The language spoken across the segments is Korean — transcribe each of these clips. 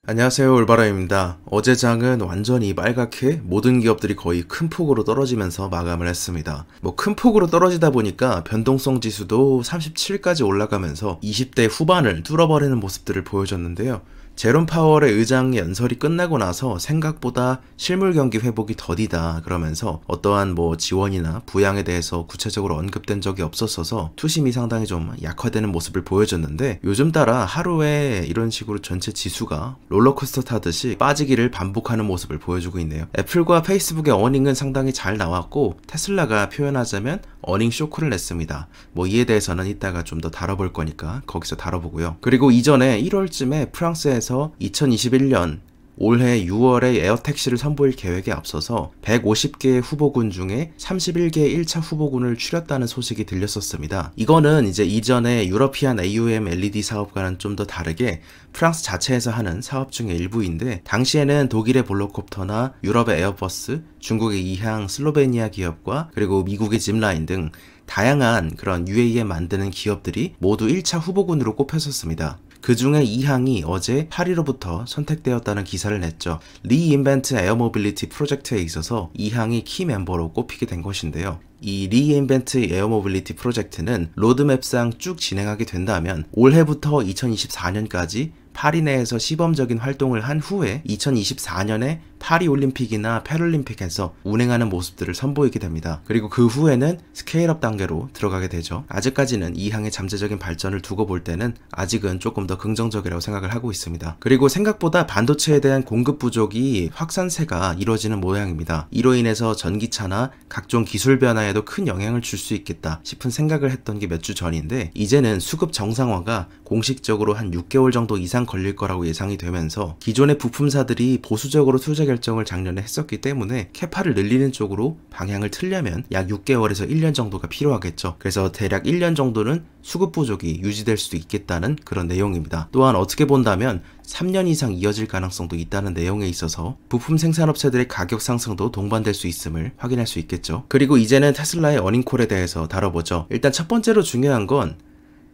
안녕하세요, 올바람입니다. 어제 장은 완전히 빨갛게 모든 기업들이 거의 큰 폭으로 떨어지면서 마감을 했습니다. 큰 폭으로 떨어지다 보니까 변동성 지수도 37까지 올라가면서 20대 후반을 뚫어버리는 모습들을 보여줬는데요. 제롬 파월의 의장 연설이 끝나고 나서 생각보다 실물 경기 회복이 더디다 그러면서 어떠한 지원이나 부양에 대해서 구체적으로 언급된 적이 없었어서 투심이 상당히 좀 약화되는 모습을 보여줬는데, 요즘 따라 하루에 이런 식으로 전체 지수가 롤러코스터 타듯이 빠지기를 반복하는 모습을 보여주고 있네요. 애플과 페이스북의 어닝은 상당히 잘 나왔고, 테슬라가 표현하자면 어닝 쇼크를 냈습니다. 이에 대해서는 이따가 좀 더 다뤄볼 거니까 거기서 다뤄보고요. 그리고 이전에 1월쯤에 프랑스에서 2021년 올해 6월에 에어택시를 선보일 계획에 앞서서 150개의 후보군 중에 31개의 1차 후보군을 추렸다는 소식이 들렸었습니다. 이거는 이제 이전에 유러피안 AUM LED 사업과는 좀 더 다르게 프랑스 자체에서 하는 사업 중의 일부인데, 당시에는 독일의 볼로콥터나 유럽의 에어버스, 중국의 이항, 슬로베니아 기업과 그리고 미국의 짚라인 등 다양한 그런 UAE 만드는 기업들이 모두 1차 후보군으로 꼽혔었습니다. 그 중에 이항이 어제 파리로부터 선택되었다는 기사를 냈죠. 리인벤트 에어모빌리티 프로젝트에 있어서 이항이 키 멤버로 꼽히게 된 것인데요. 이 리인벤트 에어모빌리티 프로젝트는 로드맵상 쭉 진행하게 된다면 올해부터 2024년까지 파리 내에서 시범적인 활동을 한 후에 2024년에 파리올림픽이나 패럴림픽에서 운행하는 모습들을 선보이게 됩니다. 그리고 그 후에는 스케일업 단계로 들어가게 되죠. 아직까지는 이 항의 잠재적인 발전을 두고 볼 때는 아직은 조금 더 긍정적이라고 생각을 하고 있습니다. 그리고 생각보다 반도체에 대한 공급 부족이 확산세가 이루어지는 모양입니다. 이로 인해서 전기차나 각종 기술 변화에도 큰 영향을 줄 수 있겠다 싶은 생각을 했던 게 몇 주 전인데, 이제는 수급 정상화가 공식적으로 한 6개월 정도 이상 걸릴 거라고 예상이 되면서, 기존의 부품사들이 보수적으로 투자 결정을 작년에 했었기 때문에 캐파를 늘리는 쪽으로 방향을 틀려면 약 6개월에서 1년 정도가 필요하겠죠. 그래서 대략 1년 정도는 수급 부족이 유지될 수도 있겠다는 그런 내용입니다. 또한 어떻게 본다면 3년 이상 이어질 가능성도 있다는 내용에 있어서 부품 생산업체들의 가격 상승도 동반될 수 있음을 확인할 수 있겠죠. 그리고 이제는 테슬라의 어닝콜에 대해서 다뤄보죠. 일단 첫 번째로 중요한 건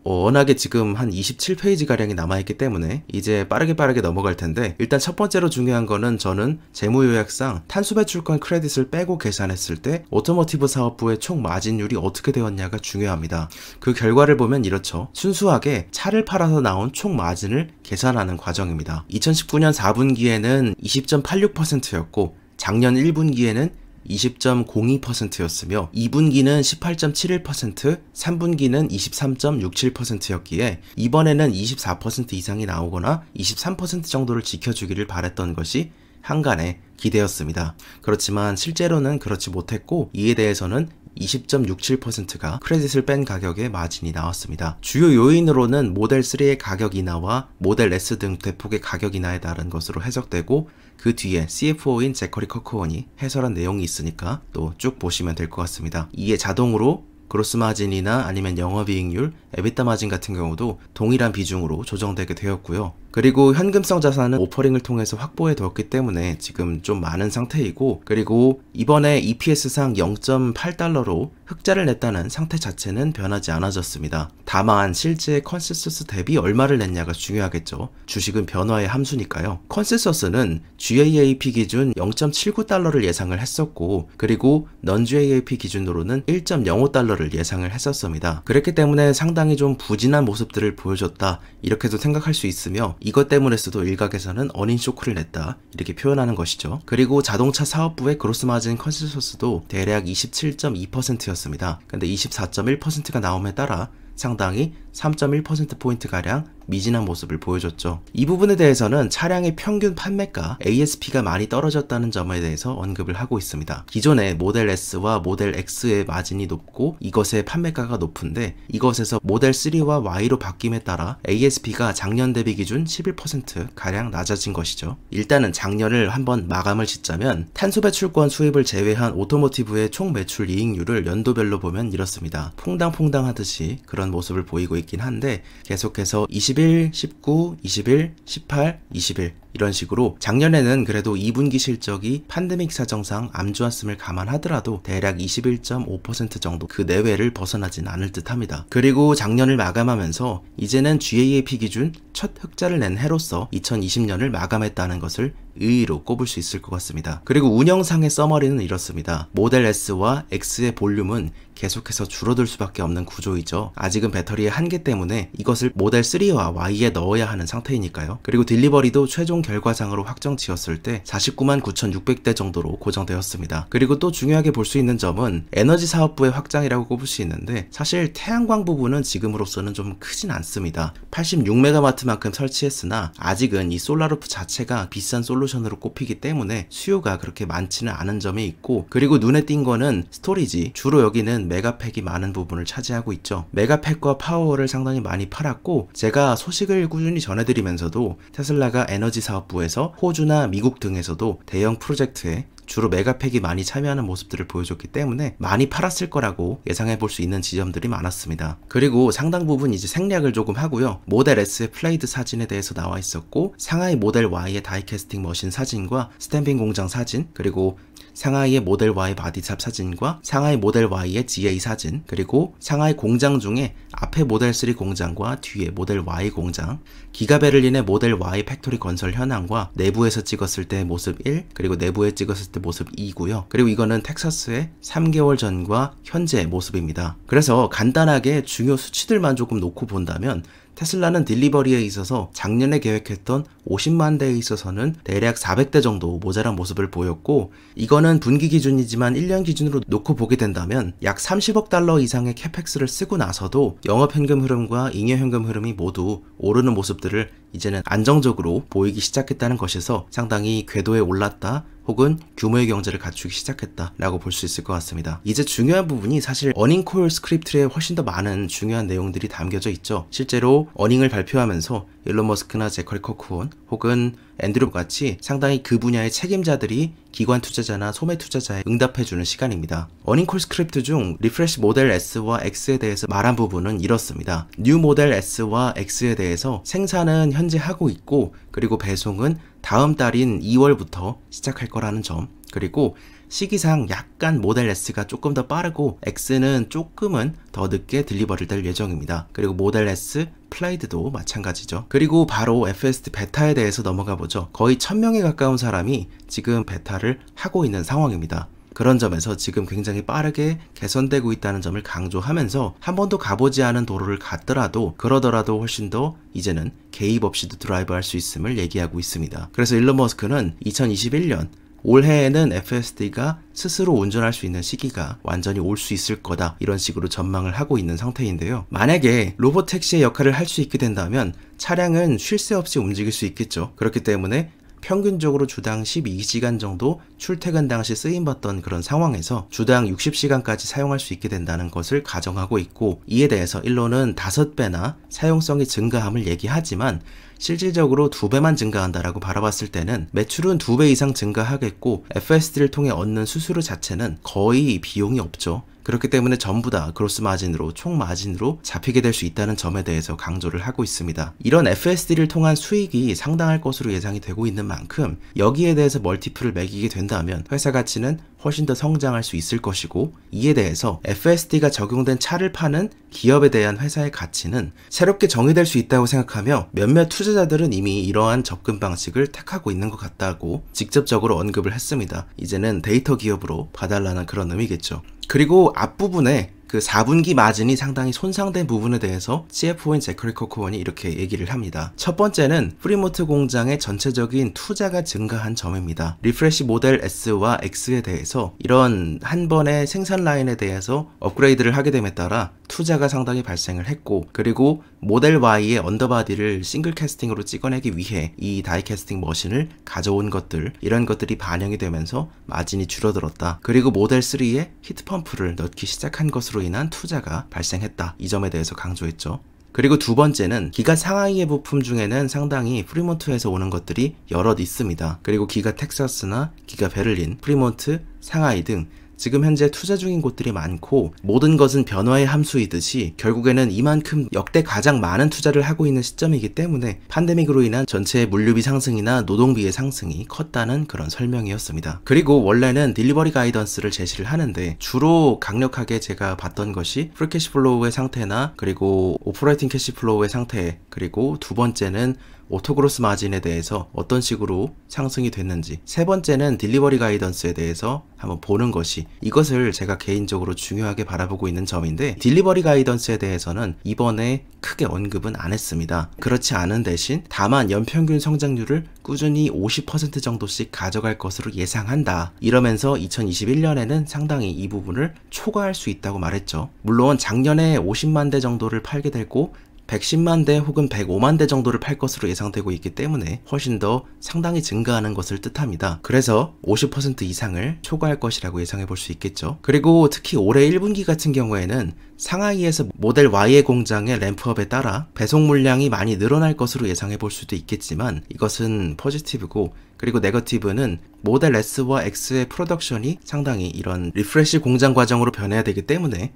워낙에 지금 한 27페이지가량이 남아있기 때문에 이제 빠르게 넘어갈 텐데, 일단 첫 번째로 중요한 거는 저는 재무요약상 탄소 배출권 크레딧을 빼고 계산했을 때 오토모티브 사업부의 총 마진율이 어떻게 되었냐가 중요합니다. 그 결과를 보면 이렇죠. 순수하게 차를 팔아서 나온 총 마진을 계산하는 과정입니다. 2019년 4분기에는 20.86%였고 작년 1분기에는 20.02%였으며 2분기는 18.71%, 3분기는 23.67%였기에 이번에는 24% 이상이 나오거나 23% 정도를 지켜주기를 바랬던 것이 한간의 기대였습니다. 그렇지만 실제로는 그렇지 못했고, 이에 대해서는 20.67%가 크레딧을 뺀 가격의 마진이 나왔습니다. 주요 요인으로는 모델 3의 가격 인하와 모델 S 등 대폭의 가격 인하에 따른 것으로 해석되고, 그 뒤에 CFO인 제커리 커크원이 해설한 내용이 있으니까 또 쭉 보시면 될 것 같습니다. 이에 자동으로 그로스 마진이나 아니면 영업이익률, 에비타 마진 같은 경우도 동일한 비중으로 조정되게 되었고요. 그리고 현금성 자산은 오퍼링을 통해서 확보해 두었기 때문에 지금 좀 많은 상태이고, 그리고 이번에 EPS상 0.8달러로 흑자를 냈다는 상태 자체는 변하지 않아졌습니다. 다만 실제 컨센서스 대비 얼마를 냈냐가 중요하겠죠. 주식은 변화의 함수니까요. 컨센서스는 GAAP 기준 0.79달러를 예상을 했었고, 그리고 non-GAAP 기준으로는 1.05달러를 예상을 했었습니다. 그랬기 때문에 상당히 좀 부진한 모습들을 보여줬다, 이렇게도 생각할 수 있으며, 이것 때문에서도 일각에서는 어닝 쇼크를 냈다, 이렇게 표현하는 것이죠. 그리고 자동차 사업부의 그로스 마진 컨센서스도 대략 27.2%였습니다. 근데 24.1%가 나옴에 따라 상당히 3.1%포인트가량 미진한 모습을 보여줬죠. 이 부분에 대해서는 차량의 평균 판매가 ASP가 많이 떨어졌다는 점에 대해서 언급을 하고 있습니다. 기존의 모델 S와 모델 X의 마진이 높고 이것의 판매가가 높은데, 이것에서 모델 3와 Y로 바뀜에 따라 ASP가 작년 대비 기준 11%가량 낮아진 것이죠. 일단은 작년을 한번 마감을 짓자면 탄소 배출권 수입을 제외한 오토모티브의 총 매출 이익률을 연도별로 보면 이렇습니다. 퐁당퐁당 하듯이 그런 모습을 보이고 있긴 한데, 계속해서 21, 19, 21, 18, 21 이런 식으로 작년에는 그래도 2분기 실적이 팬데믹 사정상 안 좋았음을 감안하더라도 대략 21.5% 정도 그 내외를 벗어나진 않을 듯 합니다. 그리고 작년을 마감하면서 이제는 GAAP 기준 첫 흑자를 낸 해로서 2020년을 마감했다는 것을 의의로 꼽을 수 있을 것 같습니다. 그리고 운영상의 서머리는 이렇습니다. 모델 S와 X의 볼륨은 계속해서 줄어들 수밖에 없는 구조이죠. 아직은 배터리의 한계 때문에 이것을 모델 3와 Y에 넣어야 하는 상태이니까요. 그리고 딜리버리도 최종 결과상으로 확정 지었을 때 49만 9,600대 정도로 고정되었습니다. 그리고 또 중요하게 볼 수 있는 점은 에너지 사업부의 확장이라고 꼽을 수 있는데 사실 태양광 부분은 지금으로서는 좀 크진 않습니다. 86메가와트만큼 설치했으나 아직은 이 솔라루프 자체가 비싼 솔루션으로 꼽히기 때문에 수요가 그렇게 많지는 않은 점이 있고, 그리고 눈에 띈 거는 스토리지, 주로 여기는 메가팩이 많은 부분을 차지하고 있죠. 메가팩과 파워를 상당히 많이 팔았고, 제가 소식을 꾸준히 전해드리면서도 테슬라가 에너지 사업부에서 호주나 미국 등에서도 대형 프로젝트에 주로 메가팩이 많이 참여하는 모습들을 보여줬기 때문에 많이 팔았을 거라고 예상해 볼 수 있는 지점들이 많았습니다. 그리고 상당 부분 이제 생략을 조금 하고요. 모델 S의 플레이드 사진에 대해서 나와 있었고, 상하이 모델 Y의 다이캐스팅 머신 사진과 스탬핑 공장 사진, 그리고 상하이의 모델 Y 바디샵 사진과 상하이 모델 Y의 GA 사진, 그리고 상하이 공장 중에 앞에 모델 3 공장과 뒤에 모델 Y 공장, 기가베를린의 모델 Y 팩토리 건설 현황과 내부에서 찍었을 때 모습 1, 그리고 내부에 찍었을 때 모습 2고요. 그리고 이거는 텍사스의 3개월 전과 현재 모습입니다. 그래서 간단하게 중요 수치들만 조금 놓고 본다면 테슬라는 딜리버리에 있어서 작년에 계획했던 50만 대에 있어서는 대략 400대 정도 모자란 모습을 보였고, 이거는 분기 기준이지만 1년 기준으로 놓고 보게 된다면 약 30억 달러 이상의 캐펙스를 쓰고 나서도 영업현금 흐름과 잉여현금 흐름이 모두 오르는 모습들을 이제는 안정적으로 보이기 시작했다는 것에서 상당히 궤도에 올랐다, 혹은 규모의 경제를 갖추기 시작했다라고 볼 수 있을 것 같습니다. 이제 중요한 부분이 사실 어닝콜 스크립트에 훨씬 더 많은 중요한 내용들이 담겨져 있죠. 실제로 어닝을 발표하면서 일론 머스크나 제커리 코크온 혹은 앤드류 같이 상당히 그 분야의 책임자들이 기관 투자자나 소매 투자자에 응답해주는 시간입니다. 어닝콜 스크립트 중 리프레시 모델 S와 X에 대해서 말한 부분은 이렇습니다. 뉴 모델 S와 X에 대해서 생산은 현재 하고 있고, 그리고 배송은 다음 달인 2월부터 시작할 거라는 점, 그리고 시기상 약간 모델 S가 조금 더 빠르고 X는 조금은 더 늦게 딜리버리 될 예정입니다. 그리고 모델 S 플레이드도 마찬가지죠. 그리고 바로 FSD 베타에 대해서 넘어가 보죠. 거의 1000명에 가까운 사람이 지금 베타를 하고 있는 상황입니다. 그런 점에서 지금 굉장히 빠르게 개선되고 있다는 점을 강조하면서 한 번도 가보지 않은 도로를 갔더라도 그러더라도 훨씬 더 이제는 개입 없이도 드라이브할 수 있음을 얘기하고 있습니다. 그래서 일론 머스크는 2021년 올해에는 FSD가 스스로 운전할 수 있는 시기가 완전히 올 수 있을 거다, 이런 식으로 전망을 하고 있는 상태인데요. 만약에 로보택시의 역할을 할 수 있게 된다면 차량은 쉴 새 없이 움직일 수 있겠죠. 그렇기 때문에 평균적으로 주당 12시간 정도 출퇴근 당시 쓰임받던 그런 상황에서 주당 60시간까지 사용할 수 있게 된다는 것을 가정하고 있고, 이에 대해서 일론은 5배나 사용성이 증가함을 얘기하지만 실질적으로 2배만 증가한다라고 바라봤을 때는 매출은 2배 이상 증가하겠고 FSD를 통해 얻는 수수료 자체는 거의 비용이 없죠. 그렇기 때문에 전부 다 그로스 마진으로, 총 마진으로 잡히게 될 수 있다는 점에 대해서 강조를 하고 있습니다. 이런 FSD를 통한 수익이 상당할 것으로 예상이 되고 있는 만큼 여기에 대해서 멀티플을 매기게 된다면 회사 가치는 훨씬 더 성장할 수 있을 것이고, 이에 대해서 FSD가 적용된 차를 파는 기업에 대한 회사의 가치는 새롭게 정의될 수 있다고 생각하며 몇몇 투자자들은 이미 이러한 접근 방식을 택하고 있는 것 같다고 직접적으로 언급을 했습니다. 이제는 데이터 기업으로 봐달라는 그런 의미겠죠. 그리고 앞부분에 그 4분기 마진이 상당히 손상된 부분에 대해서 CFO인 제커리 코크원이 이렇게 얘기를 합니다. 첫 번째는 프리모트 공장의 전체적인 투자가 증가한 점입니다. 리프레시 모델 S와 X에 대해서 이런 한 번의 생산 라인에 대해서 업그레이드를 하게 됨에 따라 투자가 상당히 발생을 했고, 그리고 모델 Y의 언더바디를 싱글 캐스팅으로 찍어내기 위해 이 다이 캐스팅 머신을 가져온 것들, 이런 것들이 반영이 되면서 마진이 줄어들었다. 그리고 모델 3에 히트펌프를 넣기 시작한 것으로 인한 투자가 발생했다. 이 점에 대해서 강조했죠. 그리고 두 번째는 기가 상하이의 부품 중에는 상당히 프리몬트에서 오는 것들이 여럿 있습니다. 그리고 기가 텍사스나 기가 베를린, 프리몬트, 상하이 등 지금 현재 투자 중인 곳들이 많고 모든 것은 변화의 함수이듯이 결국에는 이만큼 역대 가장 많은 투자를 하고 있는 시점이기 때문에 팬데믹으로 인한 전체 물류비 상승이나 노동비의 상승이 컸다는 그런 설명이었습니다. 그리고 원래는 딜리버리 가이던스를 제시를 하는데 주로 강력하게 제가 봤던 것이 프리 캐시플로우의 상태나 그리고 오퍼레이팅 캐시플로우의 상태, 그리고 두 번째는 오토그로스 마진에 대해서 어떤 식으로 상승이 됐는지, 세 번째는 딜리버리 가이던스에 대해서 한번 보는 것이, 이것을 제가 개인적으로 중요하게 바라보고 있는 점인데, 딜리버리 가이던스에 대해서는 이번에 크게 언급은 안 했습니다. 그렇지 않은 대신 다만 연평균 성장률을 꾸준히 50% 정도씩 가져갈 것으로 예상한다, 이러면서 2021년에는 상당히 이 부분을 초과할 수 있다고 말했죠. 물론 작년에 50만 대 정도를 팔게 되고 110만 대 혹은 105만 대 정도를 팔 것으로 예상되고 있기 때문에 훨씬 더 상당히 증가하는 것을 뜻합니다. 그래서 50% 이상을 초과할 것이라고 예상해 볼 수 있겠죠. 그리고 특히 올해 1분기 같은 경우에는 상하이에서 모델 Y의 공장의 램프업에 따라 배송 물량이 많이 늘어날 것으로 예상해 볼 수도 있겠지만, 이것은 포지티브고, 그리고 네거티브는 모델 S와 X의 프로덕션이 상당히 이런 리프레시 공장 과정으로 변해야 되기 때문에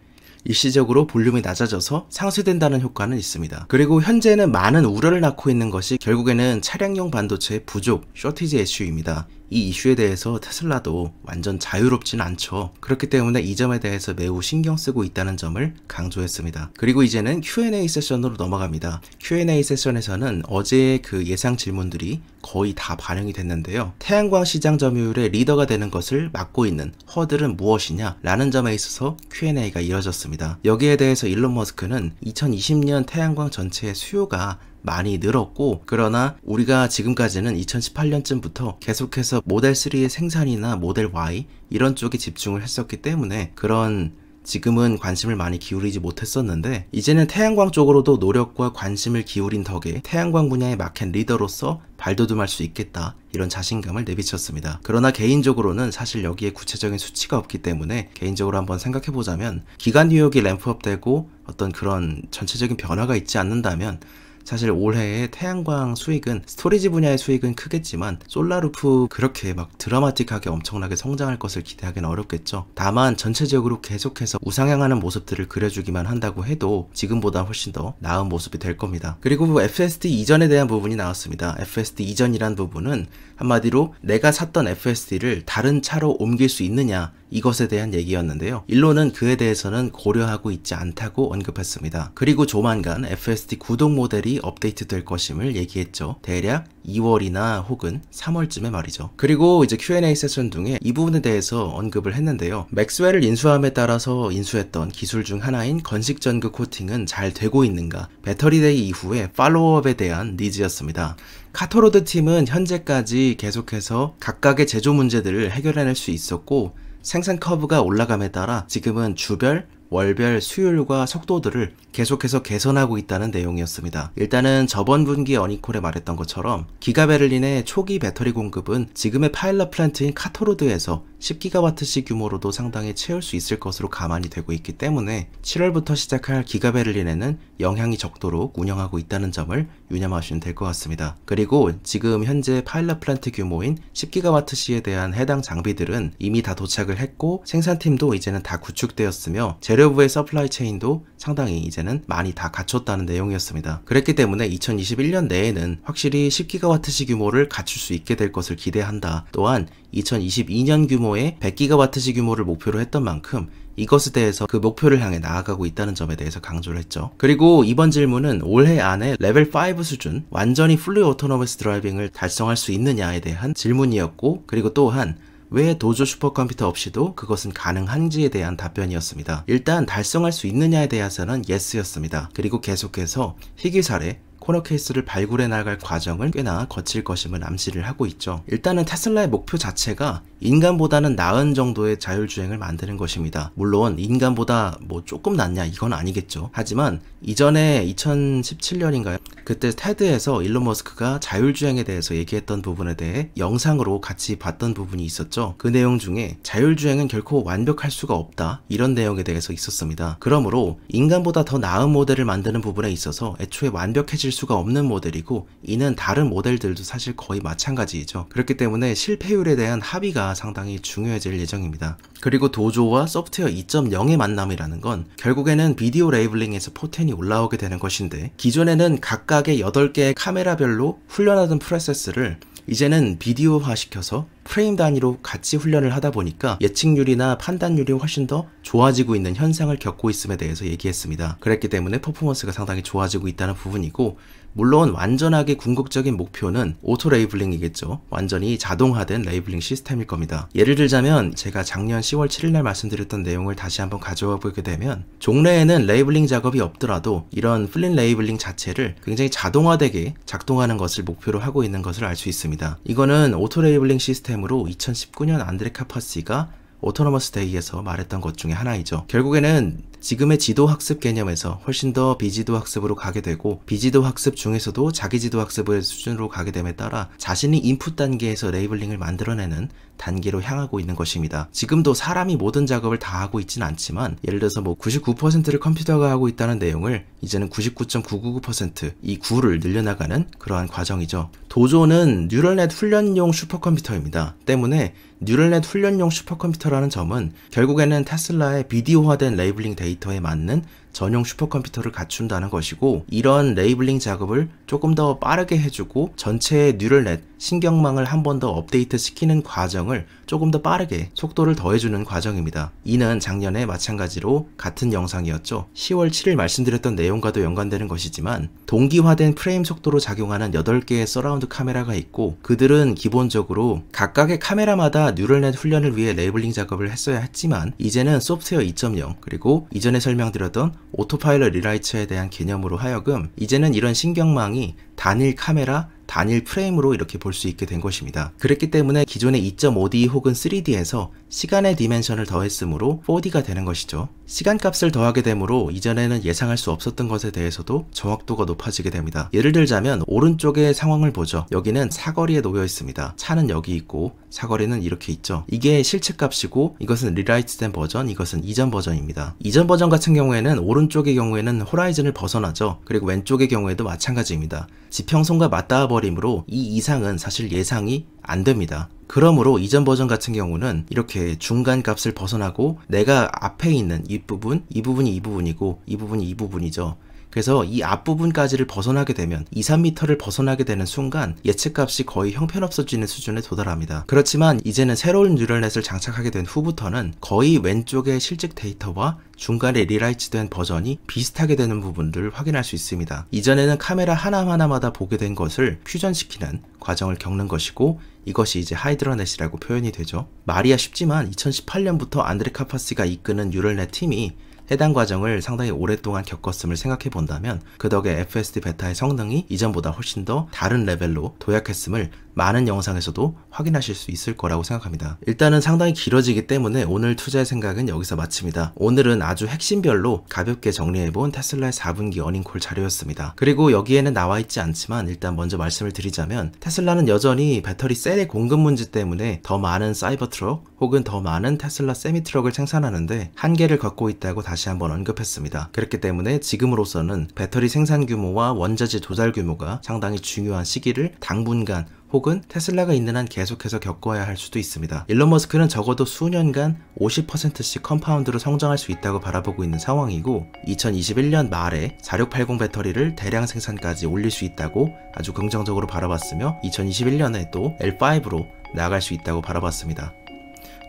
일시적으로 볼륨이 낮아져서 상쇄된다는 효과는 있습니다. 그리고 현재는 많은 우려를 낳고 있는 것이 결국에는 차량용 반도체의 부족, 쇼티지 이슈입니다. 이 이슈에 대해서 테슬라도 완전 자유롭진 않죠. 그렇기 때문에 이 점에 대해서 매우 신경 쓰고 있다는 점을 강조했습니다. 그리고 이제는 Q&A 세션으로 넘어갑니다. Q&A 세션에서는 어제의 그 예상 질문들이 거의 다 반영이 됐는데요. 태양광 시장 점유율의 리더가 되는 것을 막고 있는 허들은 무엇이냐 라는 점에 있어서 Q&A가 이어졌습니다. 여기에 대해서 일론 머스크는 2020년 태양광 전체의 수요가 많이 늘었고, 그러나 우리가 지금까지는 2018년쯤부터 계속해서 모델 3의 생산이나 모델 Y 이런 쪽에 집중을 했었기 때문에 그런 지금은 관심을 많이 기울이지 못했었는데, 이제는 태양광 쪽으로도 노력과 관심을 기울인 덕에 태양광 분야의 마켓 리더로서 발돋움할 수 있겠다, 이런 자신감을 내비쳤습니다. 그러나 개인적으로는 사실 여기에 구체적인 수치가 없기 때문에 개인적으로 한번 생각해보자면, 기간 뉴욕이 램프업되고 어떤 그런 전체적인 변화가 있지 않는다면 사실 올해의 태양광 수익은, 스토리지 분야의 수익은 크겠지만 솔라루프 그렇게 막 드라마틱하게 엄청나게 성장할 것을 기대하기는 어렵겠죠. 다만 전체적으로 계속해서 우상향하는 모습들을 그려주기만 한다고 해도 지금보다 훨씬 더 나은 모습이 될 겁니다. 그리고 FSD 이전에 대한 부분이 나왔습니다. FSD 이전이란 부분은 한마디로 내가 샀던 FSD를 다른 차로 옮길 수 있느냐, 이것에 대한 얘기였는데요. 일론은 그에 대해서는 고려하고 있지 않다고 언급했습니다. 그리고 조만간 FSD 구동 모델이 업데이트 될 것임을 얘기했죠. 대략 2월이나 혹은 3월쯤에 말이죠. 그리고 이제 Q&A 세션 중에 이 부분에 대해서 언급을 했는데요. 맥스웰을 인수함에 따라서 인수했던 기술 중 하나인 건식 전구 코팅은 잘 되고 있는가, 배터리데이 이후에 팔로우업에 대한 니즈였습니다. 카토로드 팀은 현재까지 계속해서 각각의 제조 문제들을 해결해낼 수 있었고, 생산 커브가 올라감에 따라 지금은 주별, 월별 수율과 속도들을 계속해서 개선하고 있다는 내용이었습니다. 일단은 저번 분기 어닝콜에 말했던 것처럼 기가베를린의 초기 배터리 공급은 지금의 파일럿 플랜트인 카토로드에서 10GWh 규모로도 상당히 채울 수 있을 것으로 감안이 되고 있기 때문에 7월부터 시작할 기가베를린에는 영향이 적도록 운영하고 있다는 점을 유념하시면 될 것 같습니다. 그리고 지금 현재 파일럿 플랜트 규모인 10GWh에 대한 해당 장비들은 이미 다 도착을 했고, 생산팀도 이제는 다 구축되었으며 재료부의 서플라이 체인도 상당히 이제는 많이 다 갖췄다는 내용이었습니다. 그랬기 때문에 2021년 내에는 확실히 10GWh 규모를 갖출 수 있게 될 것을 기대한다. 또한 2022년 규모의 100GWh 규모를 목표로 했던 만큼 이것에 대해서 그 목표를 향해 나아가고 있다는 점에 대해서 강조를 했죠. 그리고 이번 질문은 올해 안에 레벨 5 수준 완전히 풀리 오토노머스 드라이빙을 달성할 수 있느냐에 대한 질문이었고, 그리고 또한 왜 도조 슈퍼컴퓨터 없이도 그것은 가능한지에 대한 답변이었습니다. 일단 달성할 수 있느냐에 대해서는 예스였습니다. 그리고 계속해서 희귀사례, 코너 케이스를 발굴해 나갈 과정을 꽤나 거칠 것임을 암시를 하고 있죠. 일단은 테슬라의 목표 자체가 인간보다는 나은 정도의 자율주행을 만드는 것입니다. 물론 인간보다 뭐 조금 낫냐 이건 아니겠죠. 하지만 이전에 2017년인가요? 그때 테드에서 일론 머스크가 자율주행에 대해서 얘기했던 부분에 대해 영상으로 같이 봤던 부분이 있었죠. 그 내용 중에 자율주행은 결코 완벽할 수가 없다, 이런 내용에 대해서 있었습니다. 그러므로 인간보다 더 나은 모델을 만드는 부분에 있어서 애초에 완벽해질 수가 없는 모델이고, 이는 다른 모델들도 사실 거의 마찬가지이죠. 그렇기 때문에 실패율에 대한 합의가 상당히 중요해질 예정입니다. 그리고 도조와 소프트웨어 2.0의 만남이라는 건 결국에는 비디오 레이블링에서 포텐이 올라오게 되는 것인데, 기존에는 각각의 8개의 카메라별로 훈련하던 프로세스를 이제는 비디오화 시켜서 프레임 단위로 같이 훈련을 하다 보니까 예측률이나 판단률이 훨씬 더 좋아지고 있는 현상을 겪고 있음에 대해서 얘기했습니다. 그랬기 때문에 퍼포먼스가 상당히 좋아지고 있다는 부분이고, 물론 완전하게 궁극적인 목표는 오토 레이블링이겠죠. 완전히 자동화된 레이블링 시스템일 겁니다. 예를 들자면 제가 작년 10월 7일날 말씀드렸던 내용을 다시 한번 가져와 보게 되면, 종래에는 레이블링 작업이 없더라도 이런 플린 레이블링 자체를 굉장히 자동화되게 작동하는 것을 목표로 하고 있는 것을 알 수 있습니다. 이거는 오토 레이블링 시스템으로 2019년 안드레 카파시가 오토노머스 데이에서 말했던 것 중에 하나이죠. 결국에는 지금의 지도 학습 개념에서 훨씬 더 비지도 학습으로 가게 되고, 비지도 학습 중에서도 자기 지도 학습의 수준으로 가게 됨에 따라 자신이 인풋 단계에서 레이블링을 만들어내는 단계로 향하고 있는 것입니다. 지금도 사람이 모든 작업을 다 하고 있진 않지만, 예를 들어서 99%를 컴퓨터가 하고 있다는 내용을 이제는 99.999% 이 9를 늘려나가는 그러한 과정이죠. 도조는 뉴럴넷 훈련용 슈퍼컴퓨터입니다. 때문에 뉴럴넷 훈련용 슈퍼컴퓨터라는 점은 결국에는 테슬라의 비디오화된 레이블링 데이터에 맞는 전용 슈퍼컴퓨터를 갖춘다는 것이고, 이런 레이블링 작업을 조금 더 빠르게 해주고 전체의 뉴럴넷 신경망을 한 번 더 업데이트 시키는 과정을 조금 더 빠르게 속도를 더해주는 과정입니다. 이는 작년에 마찬가지로 같은 영상이었죠. 10월 7일 말씀드렸던 내용과도 연관되는 것이지만, 동기화된 프레임 속도로 작용하는 8개의 서라운드 카메라가 있고, 그들은 기본적으로 각각의 카메라마다 뉴럴넷 훈련을 위해 레이블링 작업을 했어야 했지만, 이제는 소프트웨어 2.0 그리고 이전에 설명드렸던 오토파일럿 리라이처에 대한 개념으로 하여금 이제는 이런 신경망이 단일 카메라, 단일 프레임으로 이렇게 볼 수 있게 된 것입니다. 그랬기 때문에 기존의 2.5D 혹은 3D에서 시간의 디멘션을 더했으므로 4D가 되는 것이죠. 시간값을 더하게 되므로 이전에는 예상할 수 없었던 것에 대해서도 정확도가 높아지게 됩니다. 예를 들자면 오른쪽의 상황을 보죠. 여기는 사거리에 놓여 있습니다. 차는 여기 있고 사거리는 이렇게 있죠. 이게 실측값이고, 이것은 리라이트된 버전, 이것은 이전 버전입니다. 이전 버전 같은 경우에는 오른쪽의 경우에는 호라이즌을 벗어나죠. 그리고 왼쪽의 경우에도 마찬가지입니다. 지평선과 맞닿아 버림으로 이 이상은 사실 예상이 안 됩니다. 그러므로 이전 버전 같은 경우는 이렇게 중간 값을 벗어나고, 내가 앞에 있는 이 부분, 이 부분이 이 부분이고 이 부분이 이 부분이죠. 그래서 이 앞부분까지를 벗어나게 되면 2, 3m를 벗어나게 되는 순간 예측값이 거의 형편없어지는 수준에 도달합니다. 그렇지만 이제는 새로운 뉴럴넷을 장착하게 된 후부터는 거의 왼쪽의 실측 데이터와 중간에 리라이트된 버전이 비슷하게 되는 부분들을 확인할 수 있습니다. 이전에는 카메라 하나하나마다 보게 된 것을 퓨전시키는 과정을 겪는 것이고, 이것이 이제 하이드러넷이라고 표현이 되죠. 말이야 쉽지만 2018년부터 안드레 카파시가 이끄는 뉴럴넷 팀이 해당 과정을 상당히 오랫동안 겪었음을 생각해 본다면, 그 덕에 FSD 베타의 성능이 이전보다 훨씬 더 다른 레벨로 도약했음을 많은 영상에서도 확인하실 수 있을 거라고 생각합니다. 일단은 상당히 길어지기 때문에 오늘 투자의 생각은 여기서 마칩니다. 오늘은 아주 핵심별로 가볍게 정리해본 테슬라의 4분기 어닝콜 자료였습니다. 그리고 여기에는 나와 있지 않지만 일단 먼저 말씀을 드리자면, 테슬라는 여전히 배터리 셀의 공급 문제 때문에 더 많은 사이버 트럭 혹은 더 많은 테슬라 세미 트럭을 생산하는데 한계를 겪고 있다고 다시 한번 언급했습니다. 그렇기 때문에 지금으로서는 배터리 생산 규모와 원자재 조달 규모가 상당히 중요한 시기를 당분간 혹은 테슬라가 있는 한 계속해서 겪어야 할 수도 있습니다. 일론 머스크는 적어도 수년간 50%씩 컴파운드로 성장할 수 있다고 바라보고 있는 상황이고, 2021년 말에 4680 배터리를 대량 생산까지 올릴 수 있다고 아주 긍정적으로 바라봤으며, 2021년에 또 L5로 나아갈 수 있다고 바라봤습니다.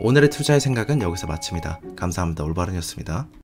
오늘의 투자의 생각은 여기서 마칩니다. 감사합니다. 올바른이었습니다.